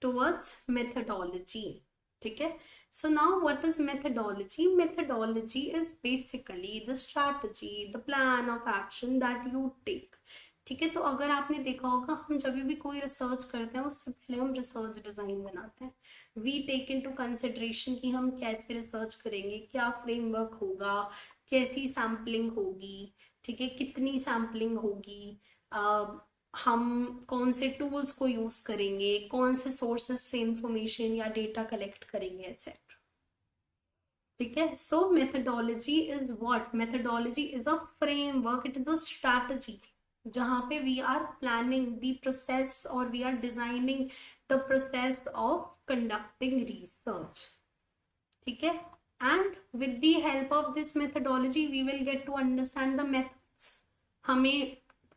towards methodology. ठीक है. So now what is methodology? Methodology is basically the strategy, the plan of action that you take. ठीक है. तो अगर आपने देखा होगा, हम जब भी कोई रिसर्च करते हैं उससे पहले हम रिसर्च डिजाइन बनाते हैं. वी टेक इनटू कंसिडरेशन कि हम कैसे रिसर्च करेंगे, क्या फ्रेमवर्क होगा, कैसी सैम्पलिंग होगी, ठीक है, कितनी सैम्पलिंग होगी, हम कौन से टूल्स को यूज करेंगे, कौन से सोर्सेस से इंफॉर्मेशन या डेटा कलेक्ट करेंगे, एक्सेट्रा. ठीक है. So methodology is what? Methodology is a framework, it is a strategy जहाँ पे we are planning the process और we are designing the process of conducting research, ठीक है। And with the help of this methodology we will get to understand the methods, हमें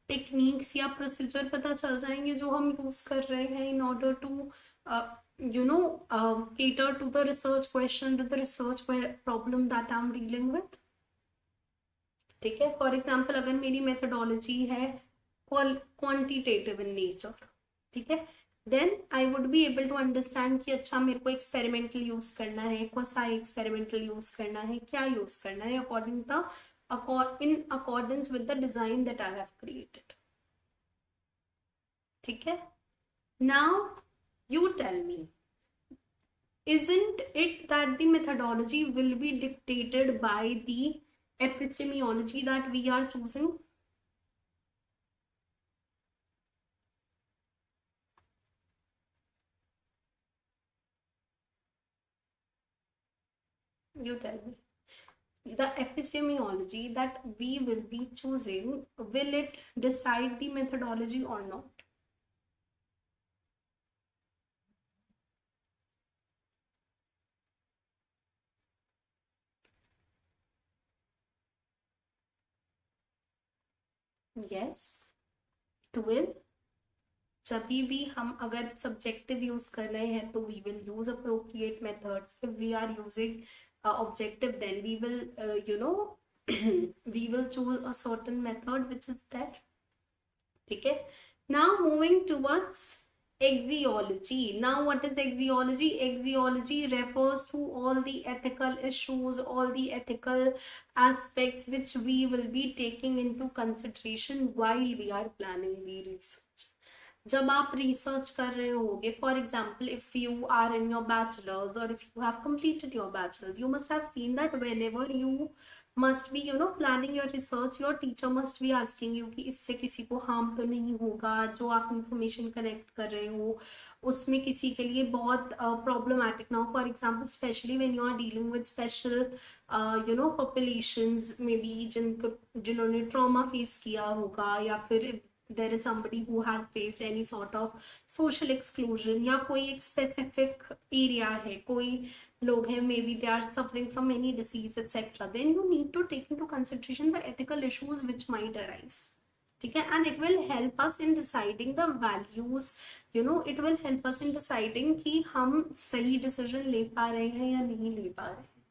techniques या procedure पता चल जाएंगे जो हम यूज कर रहे हैं in order to you know cater to the research question, to the research problem that I'm dealing with, ठीक है। फॉर एग्जाम्पल अगर मेरी मेथडोलॉजी है क्वांटिटेटिव इन नेचर, ठीक है, then I would be able to understand कि अच्छा मेरे को एक्सपेरिमेंटल यूज करना है, क्वासी एक्सपेरिमेंटल यूज करना है, क्या यूज करना है according the in accordance with the design that I have created, ठीक है। Now you tell me, isn't it that the methodology will be dictated by the epistemology that we are choosing? You tell me. The epistemology that we will be choosing, will it decide the methodology or not? Yes, it will. जब भी हम अगर subjective use कर रहे हैं तो we will use appropriate methods, if we are using objective then we will we will choose a certain method which is there, ठीक है। Now moving towards axiology. Now what is axiology? Axiology refers to all the ethical issues, all the ethical aspects which we will be taking into consideration while we are planning the research. जब आप research कर रहे होगे, for example if you are in your bachelor's और if you have completed your bachelor's, you must have seen that whenever you must be planning your research, your teacher must be asking you कि इससे किसी को harm तो नहीं होगा, जो आप इंफॉर्मेशन कनेक्ट कर रहे हो उसमें किसी के लिए बहुत प्रॉब्लमैटिक ना हो। For example specially when you are dealing with special populations, maybe जिन्होंने ट्रॉमा फेस किया होगा, या फिर there is somebody who has faced any sort of social exclusion, या कोई एक specific area है, कोई लोग हैं may be they are suffering from any disease etcetera, then you need to take into consideration the ethical issues which might arise, ठीक है। And it will help us in deciding the values, it will help us in deciding कि हम सही decision ले पा रहे हैं या नहीं ले पा रहे हैं।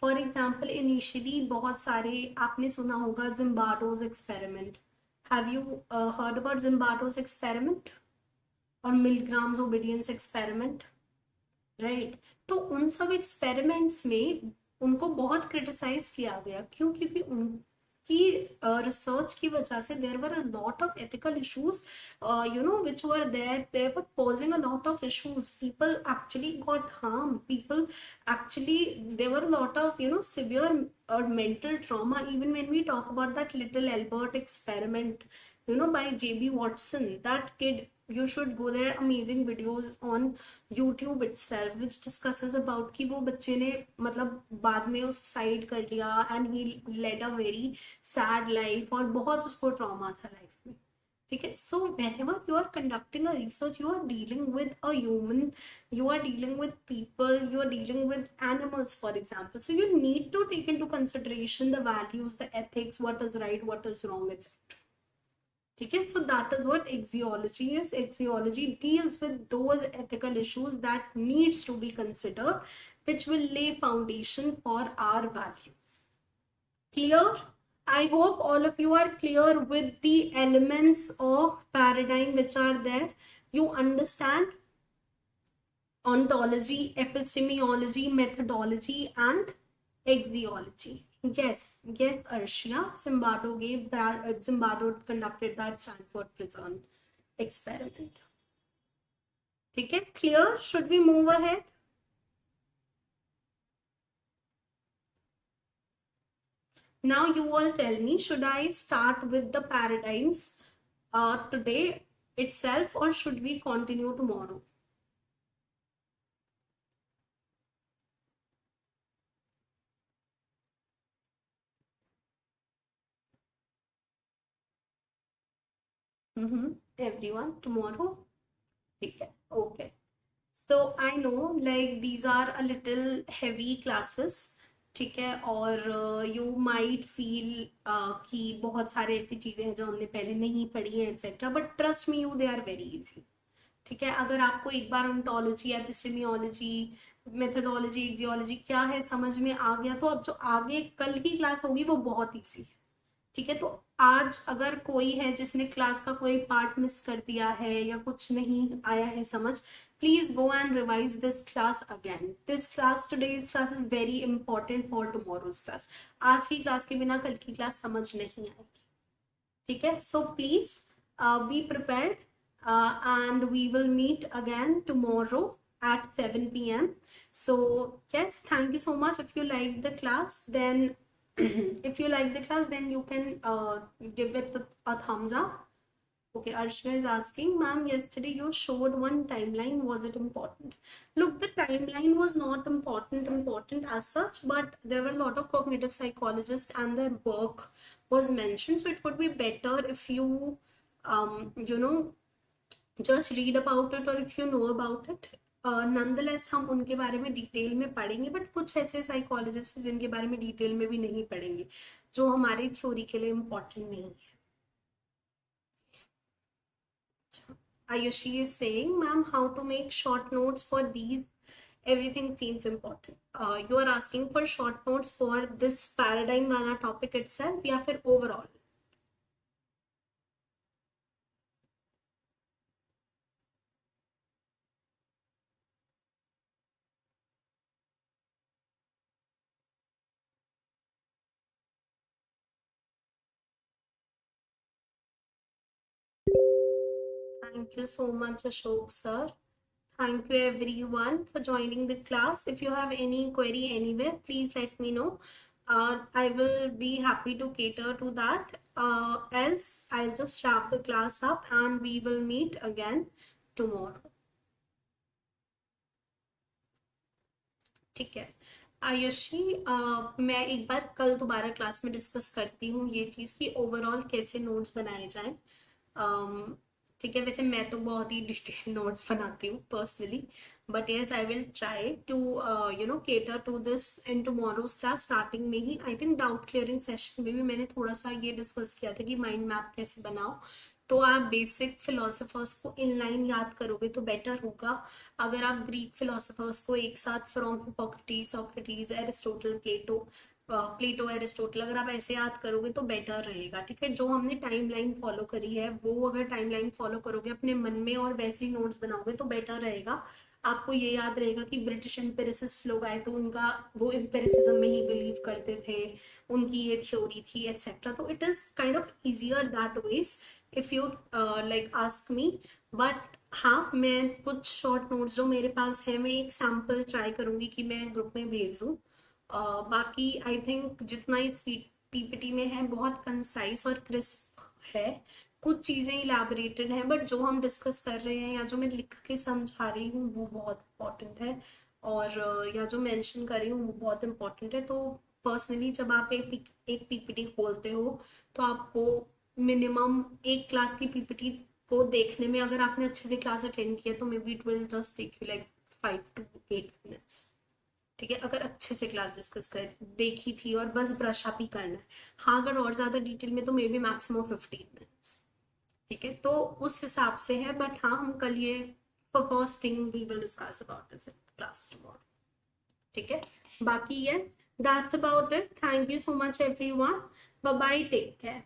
फॉर एग्जाम्पल इनिशियली बहुत सारे आपने सुना होगा जिम्बार्डोज experiment, have you heard about Zimbardo's experiment और मिलग्राम्स ओबीडियंस एक्सपेरिमेंट, राइट। तो उन सब एक्सपेरिमेंट्स में उनको बहुत क्रिटिसाइज किया गया, क्यों? क्योंकि उनकी रिसर्च की वजह से there were a lot of ethical issues which were there, they were posing a lot of issues, people actually got harmed, people actually, there were a lot of severe or mental trauma. Even when we talk about that little Albert experiment by JB Watson, that kid, you should go there, amazing videos on YouTube itself which discusses about कि वो बच्चे ने मतलब बाद में उस suicide कर लिया and he led a very sad life और बहुत उसको ट्रॉमा था लाइफ में, ठीक है। So whenever you are conducting a research, you are dealing with a human, you are dealing with people, you are dealing with animals, for example, so you need to take into consideration the values, the ethics, what is right, what is wrong, etc, ठीक है। So that is what axiology is. Axiology deals with those ethical issues that needs to be considered, which will lay foundation for our values. Clear? I hope all of you are clear with the elements of paradigm which are there. You understand ontology, epistemology, methodology, and axiology. Yes, Arshia. Zimbardo conducted that Stanford prison experiment. ठीक है, clear? Should we move ahead? Now you all tell me, should I start with the paradigms today itself, or should we continue tomorrow? Everyone tomorrow. ठीक है, okay. So I know like these are a little heavy classes, ठीक है, और you might feel कि बहुत सारे ऐसी चीजें हैं जो हमने पहले नहीं पढ़ी हैं etcetera, but trust me you, they are very easy. ठीक है, अगर आपको एक बार ओंटोलॉजी, एपिस्टेमियोलॉजी, मेथोडोलॉजी, एक्सियोलॉजी क्या है समझ में आ गया, तो अब जो आगे कल की क्लास होगी वो बहुत ईजी है। ठीक है, तो आज अगर कोई है जिसने क्लास का कोई पार्ट मिस कर दिया है या कुछ नहीं आया है समझ, please go and revise this class again. This class, today's class is very important for tomorrow's class. आज की क्लास के बिना कल की क्लास समझ नहीं आएगी। ठीक है, so please be prepared and we will meet again tomorrow at 7 p.m. So yes, thank you so much. If you like the class, then if you like the class, then you can give it a thumbs up. Okay, Arshna is asking, ma'am, yesterday you showed one timeline. Was it important? Look, the timeline was not important as such, but there were a lot of cognitive psychologists and their work was mentioned. So it would be better if you, you know, just read about it or if you know about it. Nonetheless हम उनके बारे में detail में पढ़ेंगे, but कुछ ऐसे psychologist जिनके बारे में डिटेल में भी नहीं पढ़ेंगे, जो हमारी थ्योरी के लिए इम्पोर्टेंट नहीं है। Ayushi is saying, ma'am, how to make short notes for these? Everything seems important. You are asking for short notes for this paradigm वाला topic itself या फिर overall? Thank you so much, Ashok sir. Thank you everyone for joining the class. If you have any query anywhere, please let me know. I will be happy to cater to that. Else, I'll just wrap the class up and we will meet again tomorrow. ठीक है आयुषी, मैं एक बार कल दोबारा class में discuss करती हूँ ये चीज़ कि ओवरऑल कैसे नोट्स बनाए जाएं। ठीक है, वैसे मैं तो बहुत ही डिटेल नोट्स बनाती हूँ personally, but yes I will try to cater to this in tomorrow's class. Starting में ही I think doubt clearing session में भी मैंने थोड़ा सा ये डिस्कस किया था कि माइंड मैप कैसे बनाओ, तो आप बेसिक फिलोसफर्स को इनलाइन याद करोगे तो बेटर होगा। अगर आप ग्रीक फिलोसफर्स को एक साथ from Hippocrates, Socrates, Aristotle, Plato Aristotle, अगर आप ऐसे याद करोगे तो बेटर रहेगा। ठीक है, जो हमने टाइमलाइन फॉलो करी है वो अगर टाइमलाइन फॉलो करोगे अपने मन में और वैसे ही नोट्स बनाओगे तो बेटर रहेगा। आपको ये याद रहेगा कि ब्रिटिश एम्पेरिसिस्ट लोग आए तो उनका वो एम्पेरिसिज्म में ही बिलीव करते थे, उनकी ये थ्योरी थी एक्सेट्रा। तो it is kind of easier that ways if you like ask me. But हाँ, मैं कुछ शॉर्ट नोट्स जो मेरे पास है, मैं एक सैम्पल ट्राई करूंगी कि मैं ग्रुप में भेज दूँ। बाकी आई थिंक जितना इस पीपीटी में है बहुत कंसाइज और क्रिस्प है। कुछ चीज़ें इलेबोरेटेड हैं, बट जो हम डिस्कस कर रहे हैं या जो मैं लिख के समझा रही हूँ वो बहुत इंपॉर्टेंट है, और या जो मेंशन कर रही हूँ वो बहुत इंपॉर्टेंट है। तो पर्सनली जब आप एक पीपीटी खोलते हो तो आपको मिनिमम एक क्लास की पीपीटी को देखने में, अगर आपने अच्छे से क्लास अटेंड किया तो may be it will just take you like 5 to 8 minutes। ठीक है, अगर अच्छे से क्लास डिस्कस कर देखी थी और बस ब्रश अप ही करना है। हाँ, अगर और ज़्यादा डिटेल में तो मे बी मैक्सिमम 15 minutes। ठीक है, तो उस हिसाब से है, बट हाँ हम कल ये first thing we will discuss about this class tomorrow. ठीक है, बाकी yes, that's about it. Thank you so much everyone, bye bye, take care.